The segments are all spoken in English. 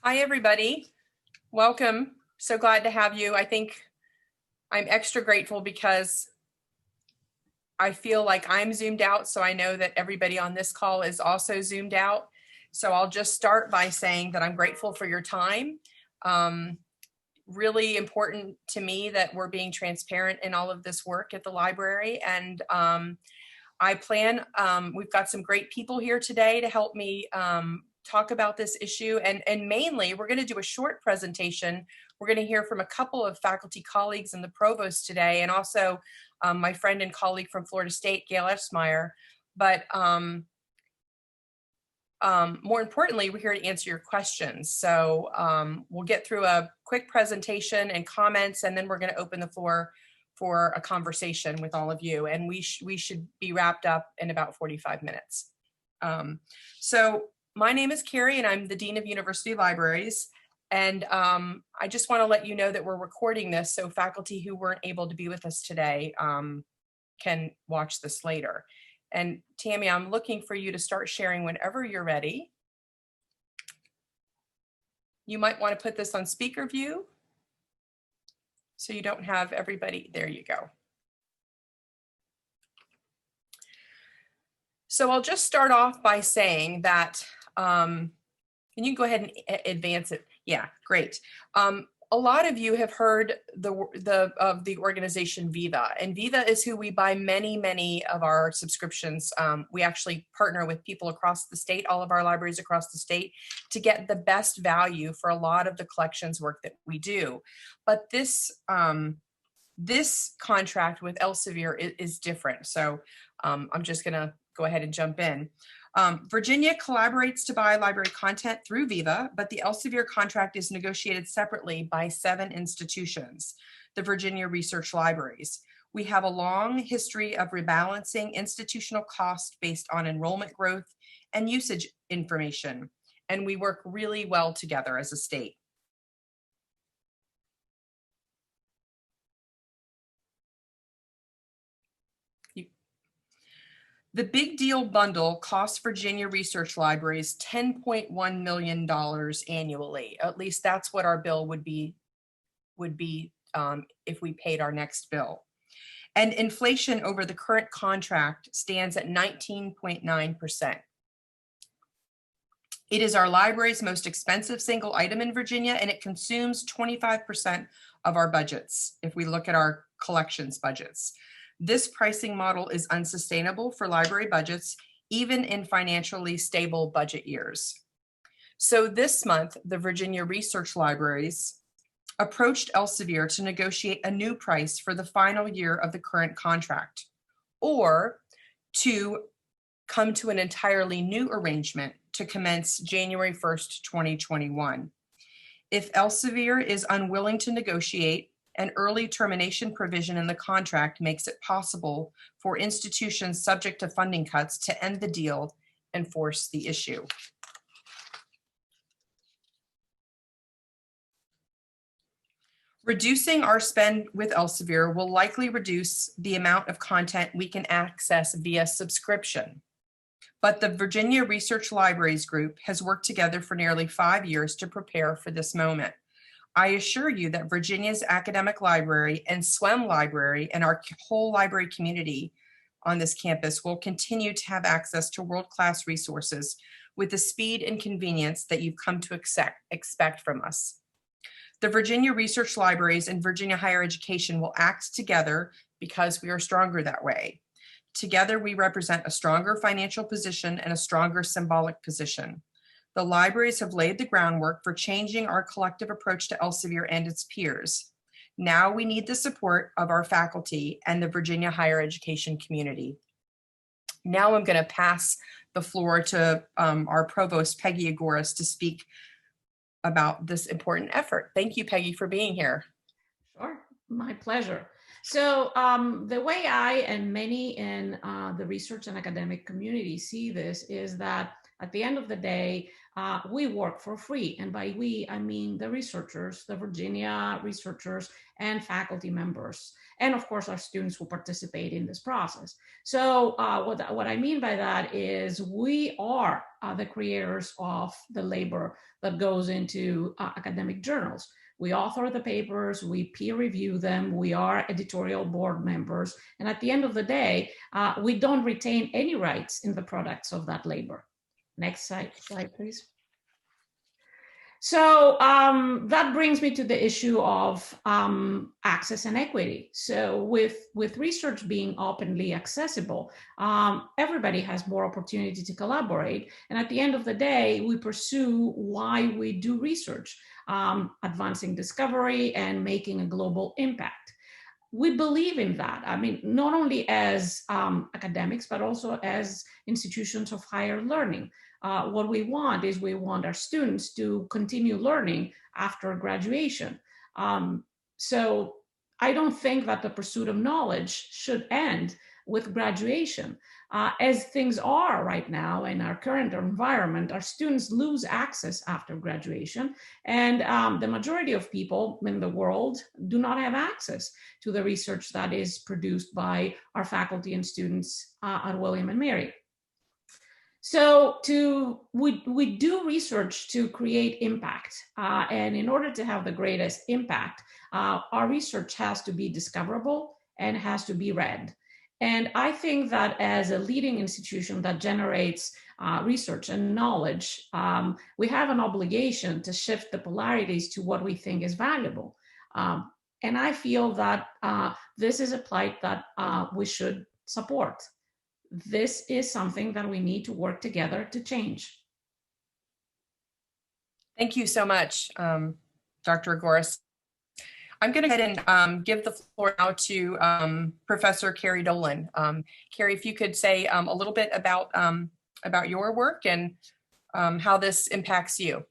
Hi, everybody. Welcome. So glad to have you. I think I'm extra grateful because I feel like I'm zoomed out. So I know that everybody on this call is also zoomed out. So I'll just start by saying that I'm grateful for your time. Really important to me that we're being transparent in all of this work at the library. And I plan, we've got some great people here today to help me talk about this issue. And mainly, we're going to do a short presentation. We're going to hear from a couple of faculty colleagues and the provost today, and also my friend and colleague from Florida State, Gail Esmeyer. But more importantly, we're here to answer your questions. So we'll get through a quick presentation and comments, and then we're going to open the floor for a conversation with all of you. And we should be wrapped up in about 45 minutes. So my name is Carrie, and I'm the Dean of University Libraries. And I just want to let you know that we're recording this, so faculty who weren't able to be with us today can watch this later. And Tammy, I'm looking for you to start sharing whenever you're ready. You might want to put this on speaker view so you don't have everybody. There you go. So I'll just start off by saying that, and you can go ahead and advance it. Yeah, great. A lot of you have heard of the organization Viva, and Viva is who we buy many of our subscriptions. We actually partner with people across the state, all of our libraries across the state, to get the best value for a lot of the collections work that we do. But this contract with Elsevier is different. So I'm just gonna go ahead and jump in. Virginia collaborates to buy library content through Viva, but the Elsevier contract is negotiated separately by 7 institutions, the Virginia Research Libraries. We have a long history of rebalancing institutional cost based on enrollment growth and usage information, and we work really well together as a state. The Big Deal Bundle costs Virginia Research Libraries $10.1 million annually. At least that's what our bill would be if we paid our next bill. And inflation over the current contract stands at 19.9%. It is our library's most expensive single item in Virginia, and it consumes 25% of our budgets if we look at our collections budgets. This pricing model is unsustainable for library budgets, even in financially stable budget years. So this month, the Virginia Research Libraries approached Elsevier to negotiate a new price for the final year of the current contract, or to come to an entirely new arrangement to commence January 1st, 2021. If Elsevier is unwilling to negotiate, an early termination provision in the contract makes it possible for institutions subject to funding cuts to end the deal and force the issue. Reducing our spend with Elsevier will likely reduce the amount of content we can access via subscription. But the Virginia Research Libraries Group has worked together for nearly 5 years to prepare for this moment. I assure you that Virginia's academic library and SWEM library and our whole library community on this campus will continue to have access to world-class resources with the speed and convenience that you've come to expect from us. The Virginia Research Libraries and Virginia Higher Education will act together because we are stronger that way. Together, we represent a stronger financial position and a stronger symbolic position. The libraries have laid the groundwork for changing our collective approach to Elsevier and its peers. Now we need the support of our faculty and the Virginia higher education community. Now I'm going to pass the floor to our provost, Peggy Agoras, to speak about this important effort. Thank you, Peggy, for being here. Sure, my pleasure. So the way I and many in the research and academic community see this is that At the end of the day, we work for free. And by we, I mean the researchers, the Virginia researchers and faculty members, and of course our students who participate in this process. So what I mean by that is we are the creators of the labor that goes into academic journals. We author the papers, we peer review them, we are editorial board members, and at the end of the day, we don't retain any rights in the products of that labor. Next slide, please. So that brings me to the issue of access and equity. So with research being openly accessible, everybody has more opportunity to collaborate. And at the end of the day, we pursue why we do research, advancing discovery and making a global impact. We believe in that. I mean, not only as academics, but also as institutions of higher learning. What we want is we want our students to continue learning after graduation. So I don't think that the pursuit of knowledge should end with graduation. As things are right now in our current environment, our students lose access after graduation, and the majority of people in the world do not have access to the research that is produced by our faculty and students at William and Mary. So we do research to create impact. And in order to have the greatest impact, our research has to be discoverable and has to be read. And I think that as a leading institution that generates research and knowledge, we have an obligation to shift the polarities to what we think is valuable. And I feel that this is a plight that we should support. This is something that we need to work together to change. Thank you so much, Dr. Agouris. I'm going to go ahead and give the floor now to Professor Carrie Dolan. Carrie, if you could say a little bit about your work and how this impacts you.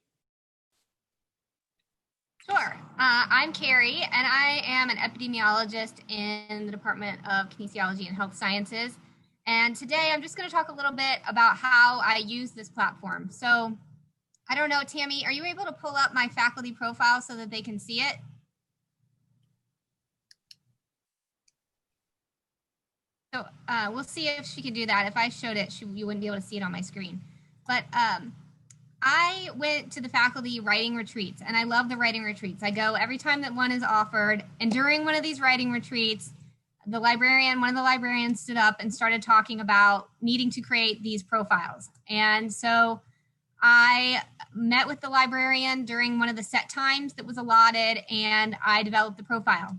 Sure. I'm Carrie, and I am an epidemiologist in the Department of Kinesiology and Health Sciences. And today I'm just going to talk a little bit about how I use this platform. So I don't know, Tammy, are you able to pull up my faculty profile so that they can see it? So we'll see if she can do that. If I showed it, you wouldn't be able to see it on my screen. But I went to the faculty writing retreats, and I love the writing retreats. I go every time that one is offered. And during one of these writing retreats, one of the librarians stood up and started talking about needing to create these profiles. And so I met with the librarian during one of the set times that was allotted, and I developed the profile.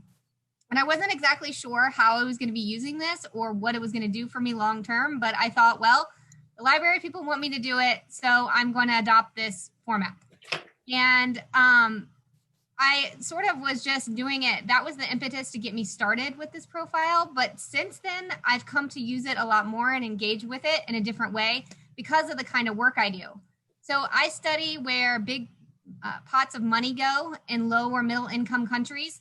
And I wasn't exactly sure how I was going to be using this or what it was going to do for me long term, but I thought, well, the library people want me to do it, so I'm going to adopt this format. And I sort of was just doing it. That was the impetus to get me started with this profile. But since then, I've come to use it a lot more and engage with it in a different way because of the kind of work I do. So I study where big pots of money go in low or middle income countries,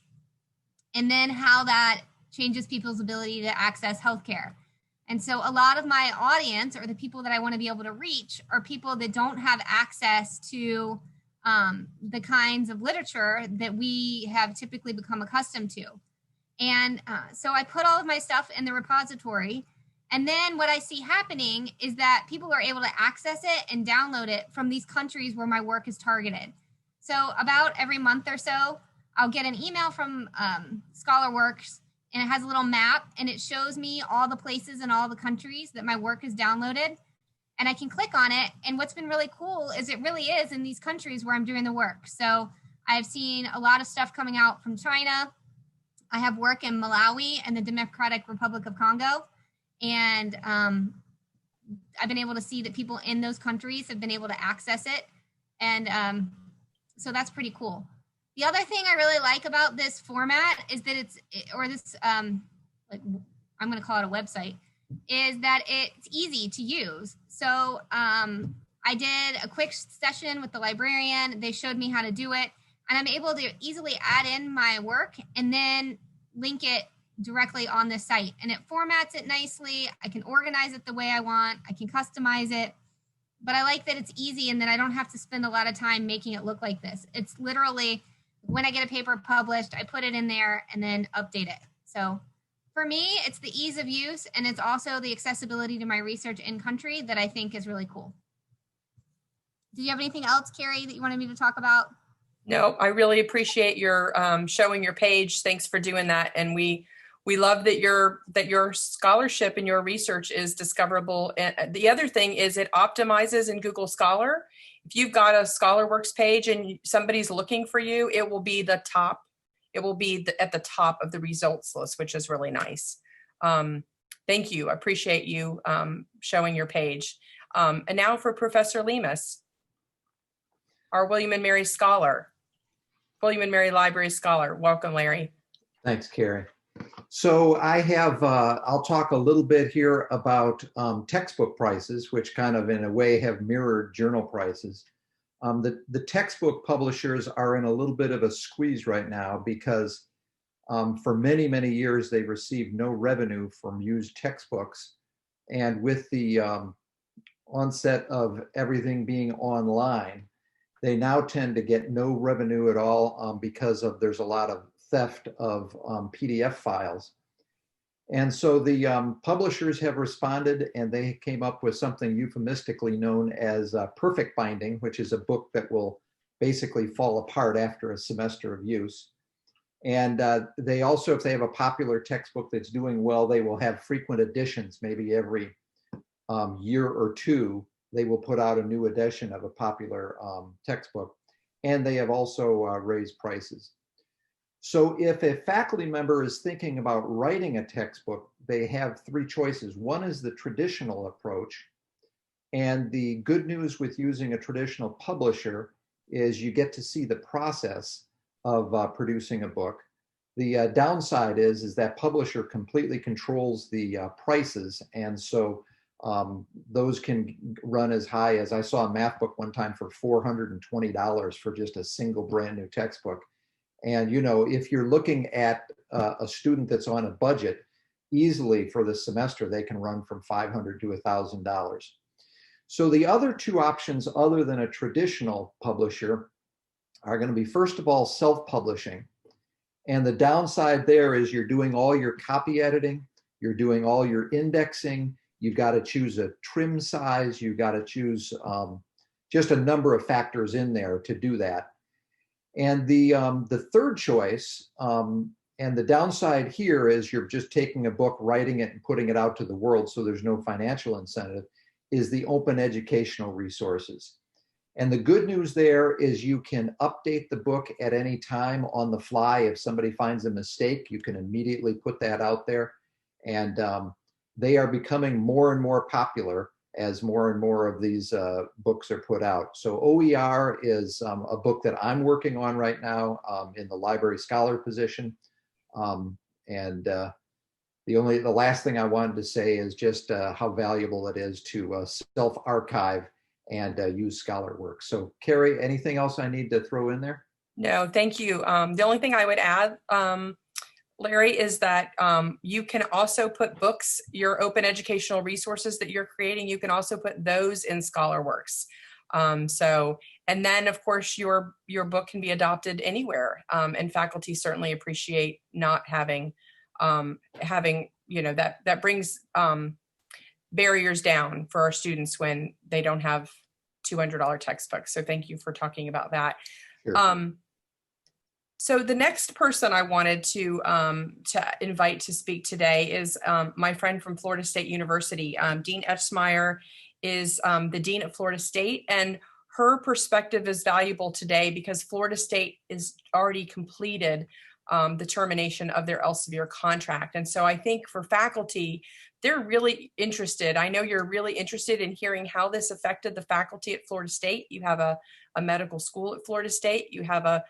and then how that changes people's ability to access healthcare. And so a lot of my audience, or the people that I want to be able to reach, are people that don't have access to the kinds of literature that we have typically become accustomed to. And so I put all of my stuff in the repository. And then what I see happening is that people are able to access it and download it from these countries where my work is targeted. So about every month or so, I'll get an email from ScholarWorks, and it has a little map, and it shows me all the places and all the countries that my work is downloaded. And I can click on it. And what's been really cool is it really is in these countries where I'm doing the work. So I've seen a lot of stuff coming out from China. I have work in Malawi and the Democratic Republic of Congo. And I've been able to see that people in those countries have been able to access it. And so that's pretty cool. The other thing I really like about this format is that like I'm going to call it a website, is that it's easy to use. So I did a quick session with the librarian. They showed me how to do it, and I'm able to easily add in my work and then link it directly on the site. And it formats it nicely. I can organize it the way I want. I can customize it. but I like that it's easy and that I don't have to spend a lot of time making it look like this. It's literally when I get a paper published, I put it in there and then update it. So for me, it's the ease of use, and it's also the accessibility to my research in country that I think is really cool. Did you have anything else, Carrie, that you wanted me to talk about? No, I really appreciate your showing your page. Thanks for doing that. And we love that your scholarship and your research is discoverable. And the other thing is it optimizes in Google Scholar. If you've got a ScholarWorks page and somebody's looking for you, it will be the top. It will be at the top of the results list, which is really nice. Thank you. I appreciate you showing your page. And now for Professor Lemus, our William & Mary Scholar. William & Mary Library Scholar. Welcome, Larry. Thanks, Carrie. So I have, I'll talk a little bit here about textbook prices, which kind of in a way have mirrored journal prices. The textbook publishers are in a little bit of a squeeze right now because for many, many years, they've received no revenue from used textbooks. And with the onset of everything being online, they now tend to get no revenue at all because there's a lot of theft of PDF files. And so the publishers have responded, and they came up with something euphemistically known as perfect binding, which is a book that will basically fall apart after a semester of use. And they also, if they have a popular textbook that's doing well, they will have frequent editions, maybe every year or two. They will put out a new edition of a popular textbook, and they have also raised prices. So if a faculty member is thinking about writing a textbook, they have three choices. One is the traditional approach, and the good news with using a traditional publisher is you get to see the process of producing a book. The downside is that publisher completely controls the prices, and so those can run as high as, I saw a math book one time for $420 for just a single brand new textbook. And you know, if you're looking at a student that's on a budget, easily for the semester they can run from $500 to $1,000. So the other two options, other than a traditional publisher, are going to be, first of all, self-publishing. And the downside there is you're doing all your copy editing, you're doing all your indexing. You've got to choose a trim size. You've got to choose just a number of factors in there to do that. And the third choice, and the downside here is you're just taking a book, writing it, and putting it out to the world, so there's no financial incentive, is the open educational resources. And the good news there is you can update the book at any time on the fly. If somebody finds a mistake, you can immediately put that out there. And they are becoming more and more popular as more and more of these books are put out. So OER is a book that I'm working on right now in the library scholar position. The last thing I wanted to say is just how valuable it is to self-archive and use ScholarWorks. So Carrie, anything else I need to throw in there? No, thank you. The only thing I would add, Larry, is that you can also put books, your open educational resources that you're creating, you can also put those in ScholarWorks. And then of course your book can be adopted anywhere. And faculty certainly appreciate not having, you know, that brings barriers down for our students when they don't have $200 textbooks. So thank you for talking about that. Sure. So the next person I wanted to invite to speak today is my friend from Florida State University. Dean Etchmeyer is the Dean at Florida State, and her perspective is valuable today because Florida State is already completed the termination of their Elsevier contract. And so I think for faculty, they're really interested. I know you're really interested in hearing how this affected the faculty at Florida State. You have a medical school at Florida State. You have a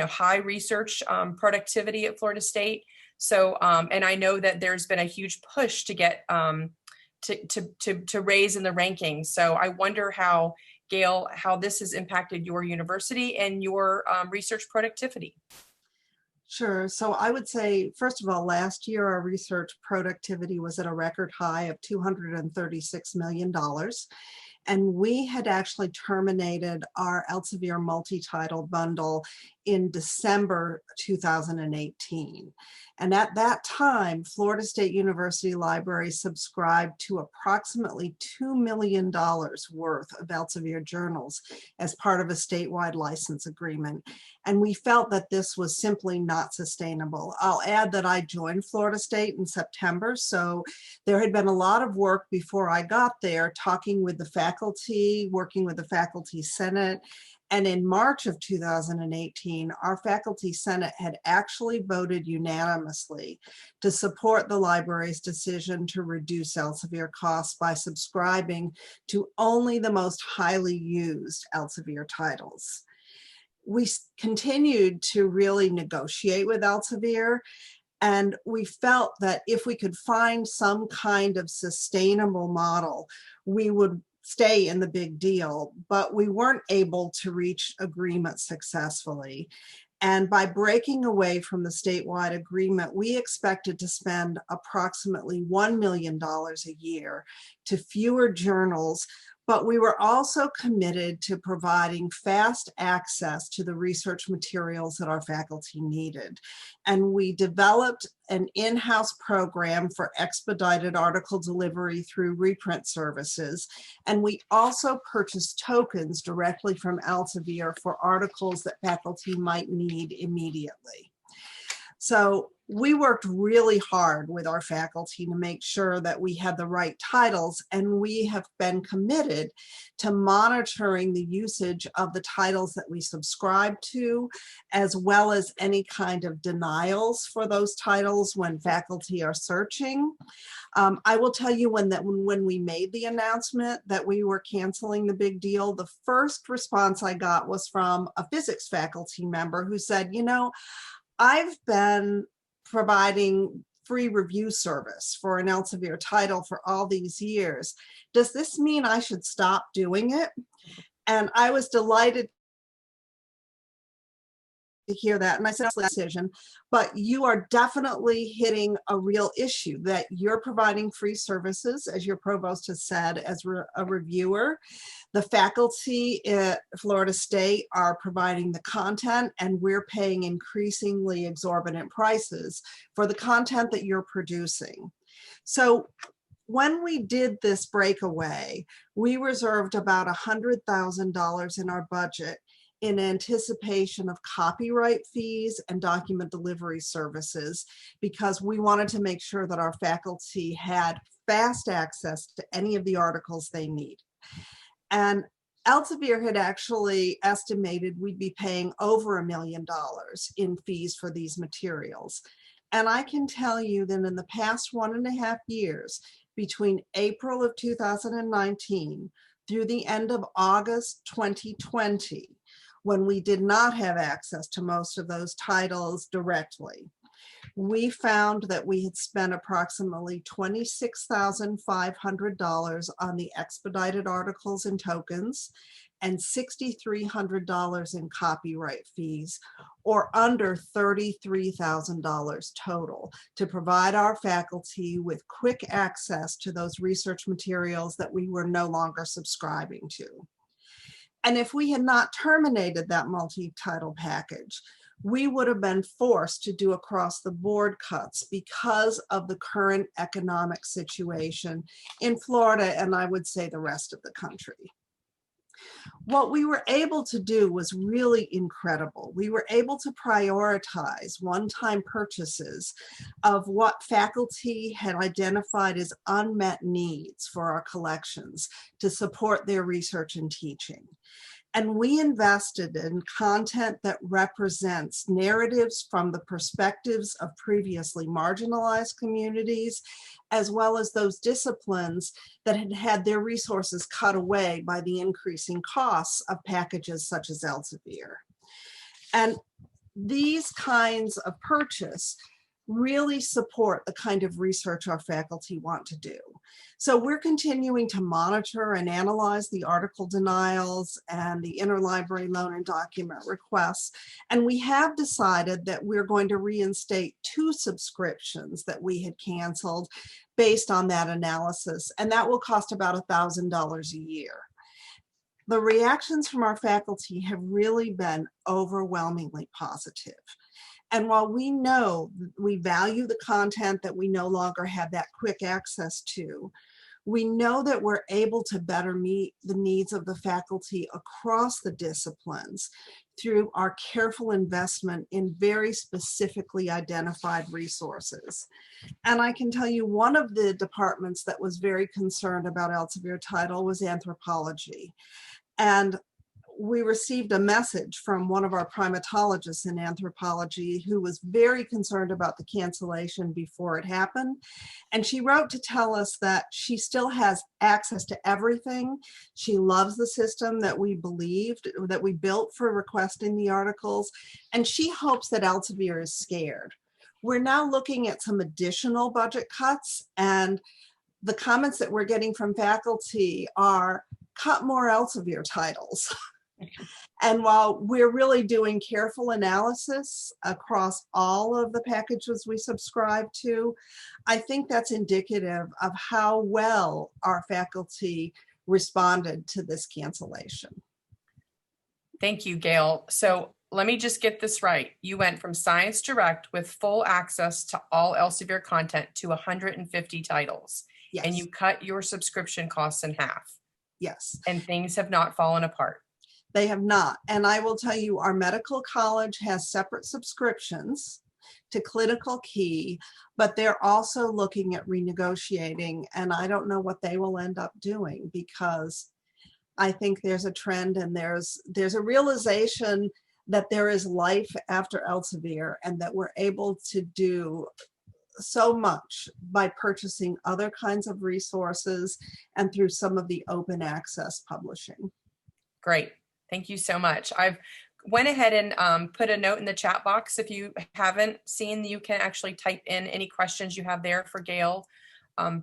high research productivity at Florida State. So, and I know that there's been a huge push to get to raise in the rankings. So I wonder how, Gail, how this has impacted your university and your research productivity. Sure. So I would say, first of all, last year our research productivity was at a record high of $236 million. And we had actually terminated our Elsevier multi-title bundle in December 2018. And at that time, Florida State University Library subscribed to approximately $2 million worth of Elsevier journals as part of a statewide license agreement. And we felt that this was simply not sustainable. I'll add that I joined Florida State in September, so there had been a lot of work before I got there, talking with the faculty, working with the faculty senate. And in March of 2018, our faculty senate had actually voted unanimously to support the library's decision to reduce Elsevier costs by subscribing to only the most highly used Elsevier titles. We continued to really negotiate with Elsevier, and we felt that if we could find some kind of sustainable model, we would stay in the big deal, but we weren't able to reach agreement successfully. And by breaking away from the statewide agreement, we expected to spend approximately $1 million a year to fewer journals, but we were also committed to providing fast access to the research materials that our faculty needed. And we developed an in-house program for expedited article delivery through reprint services. And we also purchased tokens directly from Elsevier for articles that faculty might need immediately. So we worked really hard with our faculty to make sure that we had the right titles, and we have been committed to monitoring the usage of the titles that we subscribe to, as well as any kind of denials for those titles when faculty are searching. I will tell you when we made the announcement that we were canceling the big deal, the first response I got was from a physics faculty member who said, you know, I've been providing free review service for an Elsevier title for all these years. Does this mean I should stop doing it? And I was delighted to hear that. And I said, that's a decision, but you are definitely hitting a real issue that you're providing free services, as your provost has said, as a reviewer. The faculty at Florida State are providing the content, and we're paying increasingly exorbitant prices for the content that you're producing. So when we did this breakaway, we reserved about $100,000 in our budget in anticipation of copyright fees and document delivery services, because we wanted to make sure that our faculty had fast access to any of the articles they need. And Elsevier had actually estimated we'd be paying over $1 million in fees for these materials. And I can tell you that in the past 1.5 years, between April of 2019 through the end of August 2020, when we did not have access to most of those titles directly, we found that we had spent approximately $26,500 on the expedited articles and tokens, and $6,300 in copyright fees, or under $33,000 total, to provide our faculty with quick access to those research materials that we were no longer subscribing to. And if we had not terminated that multi-title package, we would have been forced to do across-the-board cuts because of the current economic situation in Florida, and I would say the rest of the country. What we were able to do was really incredible. We were able to prioritize one-time purchases of what faculty had identified as unmet needs for our collections to support their research and teaching. And we invested in content that represents narratives from the perspectives of previously marginalized communities, as well as those disciplines that had had their resources cut away by the increasing costs of packages such as Elsevier. And these kinds of purchase really support the kind of research our faculty want to do. So we're continuing to monitor and analyze the article denials and the interlibrary loan and document requests. And we have decided that we're going to reinstate 2 subscriptions that we had canceled based on that analysis. And that will cost about $1,000 a year. The reactions from our faculty have really been overwhelmingly positive. And while we know we value the content that we no longer have that quick access to, we know that we're able to better meet the needs of the faculty across the disciplines through our careful investment in very specifically identified resources. And I can tell you one of the departments that was very concerned about Elsevier title was anthropology. And we received a message from one of our primatologists in anthropology who was very concerned about the cancellation before it happened. And she wrote to tell us that she still has access to everything. She loves the system that we built for requesting the articles. And she hopes that Elsevier is scared. We're now looking at some additional budget cuts, and the comments that we're getting from faculty are cut more Elsevier titles. And while we're really doing careful analysis across all of the packages we subscribe to, I think that's indicative of how well our faculty responded to this cancellation. Thank you, Gail. So let me just get this right. You went from Science Direct with full access to all Elsevier content to 150 titles. Yes. And you cut your subscription costs in half. Yes. And things have not fallen apart. They have not. And I will tell you, our medical college has separate subscriptions to Clinical Key, but they're also looking at renegotiating. And I don't know what they will end up doing, because I think there's a trend and there's a realization that there is life after Elsevier, and that we're able to do so much by purchasing other kinds of resources and through some of the open access publishing. Great. Thank you so much. I've went ahead and put a note in the chat box. If you haven't seen, you can actually type in any questions you have there for Gail.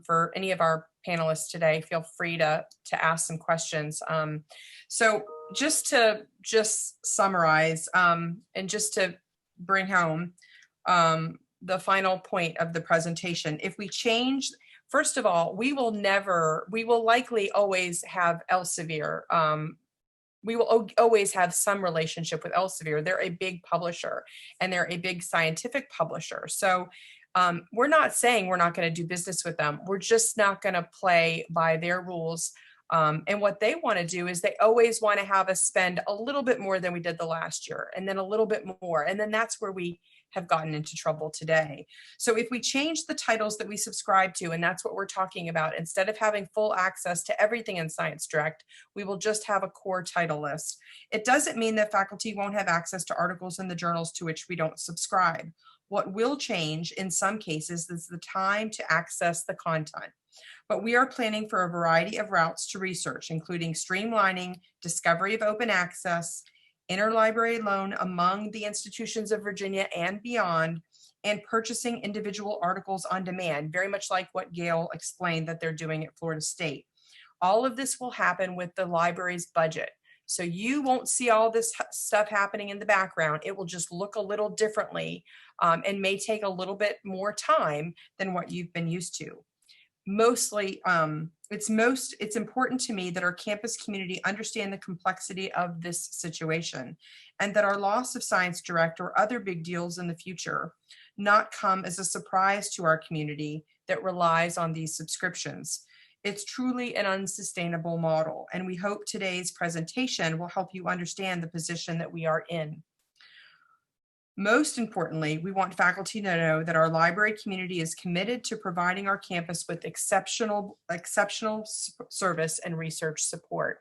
For any of our panelists today, feel free to ask some questions. So just to summarize and just to bring home the final point of the presentation, if we change, first of all, we will likely always have Elsevier. We will always have some relationship with Elsevier. They're a big publisher and they're a big scientific publisher. So we're not saying we're not going to do business with them. We're just not going to play by their rules. And what they want to do is they always want to have us spend a little bit more than we did the last year, and then a little bit more. And then that's where we have gotten into trouble today. So if we change the titles that we subscribe to, and that's what we're talking about, instead of having full access to everything in Science Direct, we will just have a core title list. It doesn't mean that faculty won't have access to articles in the journals to which we don't subscribe. What will change in some cases is the time to access the content. But we are planning for a variety of routes to research, including streamlining discovery of open access, interlibrary loan among the institutions of Virginia and beyond, and purchasing individual articles on demand, very much like what Gail explained that they're doing at Florida State. All of this will happen with the library's budget. So you won't see all this stuff happening in the background. It will just look a little differently and may take a little bit more time than what you've been used to. Mostly, it's important to me that our campus community understand the complexity of this situation, and that our loss of Science Direct or other big deals in the future not come as a surprise to our community that relies on these subscriptions. It's truly an unsustainable model, and we hope today's presentation will help you understand the position that we are in. Most importantly, we want faculty to know that our library community is committed to providing our campus with exceptional service and research support.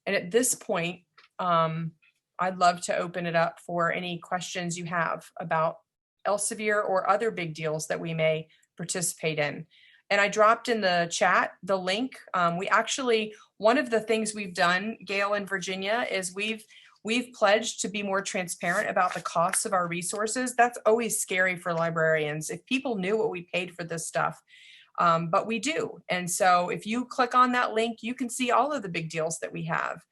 And at this point, I'd love to open it up for any questions you have about Elsevier or other big deals that we may participate in. And I dropped in the chat the link. One of the things we've done, Gail, in Virginia, is we've pledged to be more transparent about the costs of our resources. That's always scary for librarians. If people knew what we paid for this stuff, but we do. And so if you click on that link, you can see all of the big deals that we have.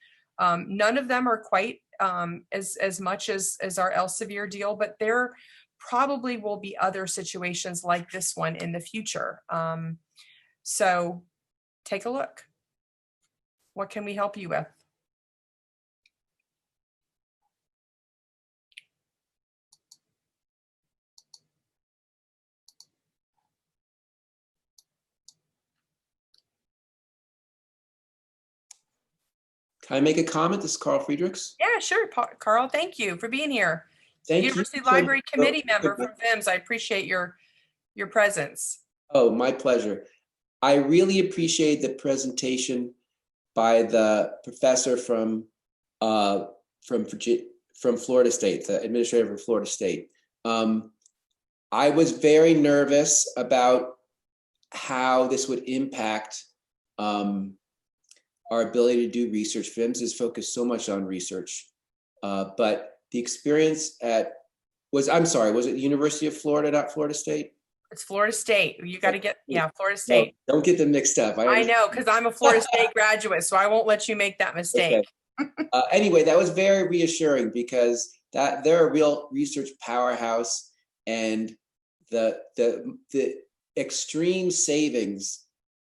None of them are quite as much as our Elsevier deal, but there probably will be other situations like this one in the future. So take a look. What can we help you with? Can I make a comment? This is Carl Friedrichs. Yeah, sure, Carl. Thank you for being here. Thank University you. so Library much. Committee member from VIMS. I appreciate your presence. Oh, my pleasure. I really appreciate the presentation by the professor from Florida State, the administrator from Florida State. I was very nervous about how this would impact our ability to do research. VIMS is focused so much on research, but the experience was it the University of Florida, not Florida State? It's Florida State. You got to get, Florida State. No, don't get them mixed up. I know, because I'm a Florida State graduate, so I won't let you make that mistake. Okay. Anyway, that was very reassuring because they're a real research powerhouse, and the extreme savings,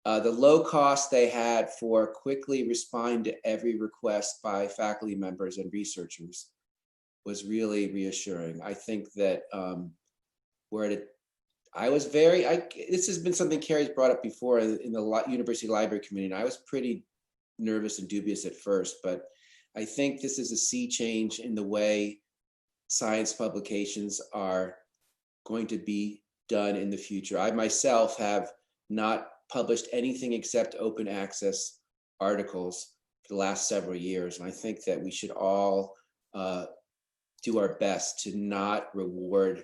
the low cost they had for quickly responding to every request by faculty members and researchers was really reassuring. I think that this has been something Carrie's brought up before in the University Library Committee, and I was pretty nervous and dubious at first, but I think this is a sea change in the way science publications are going to be done in the future. I myself have not published anything except open access articles for the last several years, and I think that we should all do our best to not reward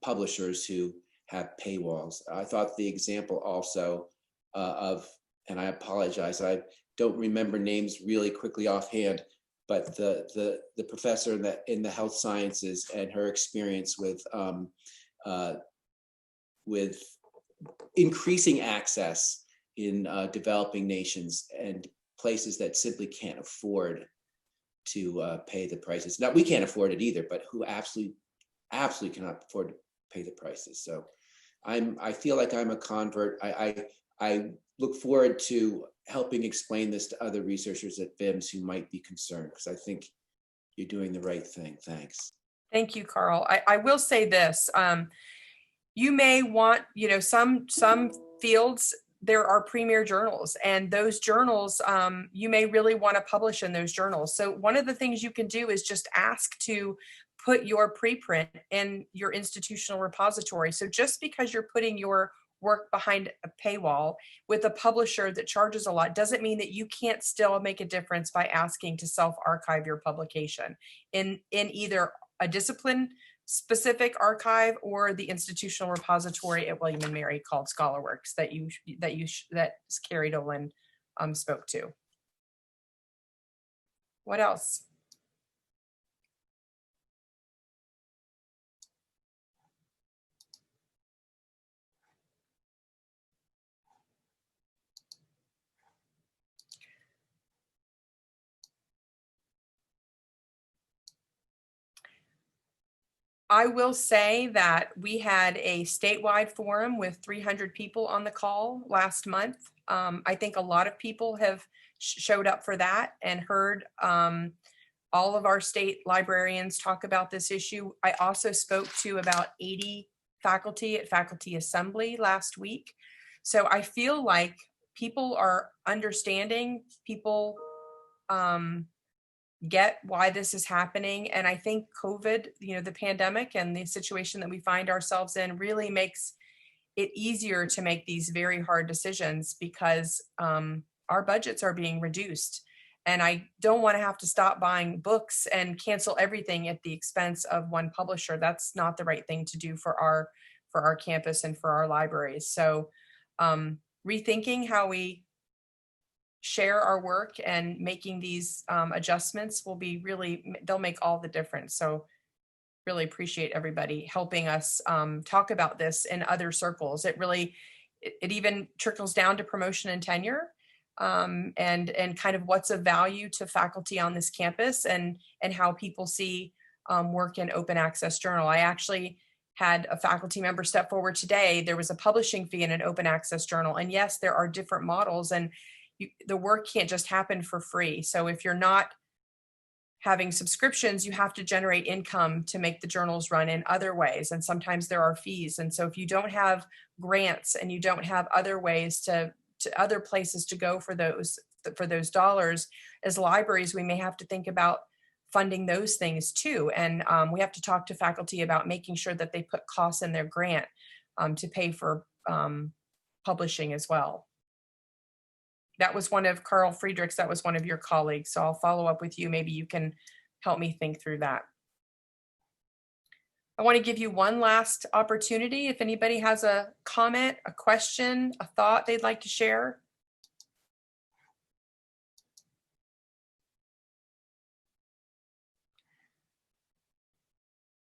publishers who have paywalls. I thought the example also and I apologize, I don't remember names really quickly offhand, but the professor in the health sciences and her experience with increasing access in developing nations and places that simply can't afford to pay the prices. Now, we can't afford it either, but who absolutely cannot afford to pay the prices. So I feel like I'm a convert. I look forward to helping explain this to other researchers at VIMS who might be concerned, because I think you're doing the right thing. Thanks. Thank you, Carl. I will say this. You may want, some fields, there are premier journals, and those journals, you may really want to publish in those journals. So one of the things you can do is just ask to put your preprint in your institutional repository. So just because you're putting your work behind a paywall with a publisher that charges a lot doesn't mean that you can't still make a difference by asking to self-archive your publication in either a discipline specific archive or the institutional repository at William and Mary called ScholarWorks that Carrie Dolan spoke to. What else? I will say that we had a statewide forum with 300 people on the call last month. I think a lot of people have showed up for that and heard all of our state librarians talk about this issue. I also spoke to about 80 faculty at Faculty Assembly last week. So I feel like people are understanding, people get why this is happening. And I think COVID, the pandemic and the situation that we find ourselves in really makes it easier to make these very hard decisions because our budgets are being reduced. And I don't want to have to stop buying books and cancel everything at the expense of one publisher. That's not the right thing to do for our campus and for our libraries. So rethinking how we share our work and making these adjustments will be they'll make all the difference. So really appreciate everybody helping us talk about this in other circles. It even trickles down to promotion and tenure and kind of what's of value to faculty on this campus and how people see work in open access journal. I actually had a faculty member step forward today. There was a publishing fee in an open access journal. And yes, there are different models and the work can't just happen for free. So if you're not having subscriptions, you have to generate income to make the journals run in other ways. And sometimes there are fees. And so if you don't have grants and you don't have other ways to other places to go for those for those dollars, as libraries, we may have to think about funding those things too. And we have to talk to faculty about making sure that they put costs in their grant to pay for publishing as well. That was one of Carl Friedrichs, that was one of your colleagues. So I'll follow up with you. Maybe you can help me think through that. I want to give you one last opportunity. If anybody has a comment, a question, a thought they'd like to share.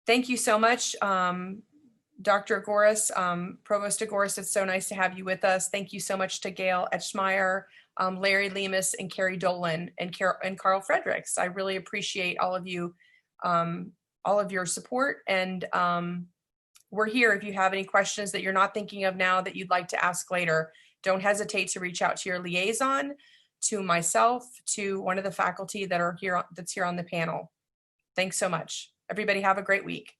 Thank you so much, Dr. Agoris, Provost Agoris. It's so nice to have you with us. Thank you so much to Gail Etchmeyer, Larry Lemus, and Carrie Dolan, and Carl Fredericks. I really appreciate all of you, all of your support. And we're here if you have any questions that you're not thinking of now that you'd like to ask later. Don't hesitate to reach out to your liaison, to myself, to one of the faculty that are here, that's here on the panel. Thanks so much. Everybody have a great week.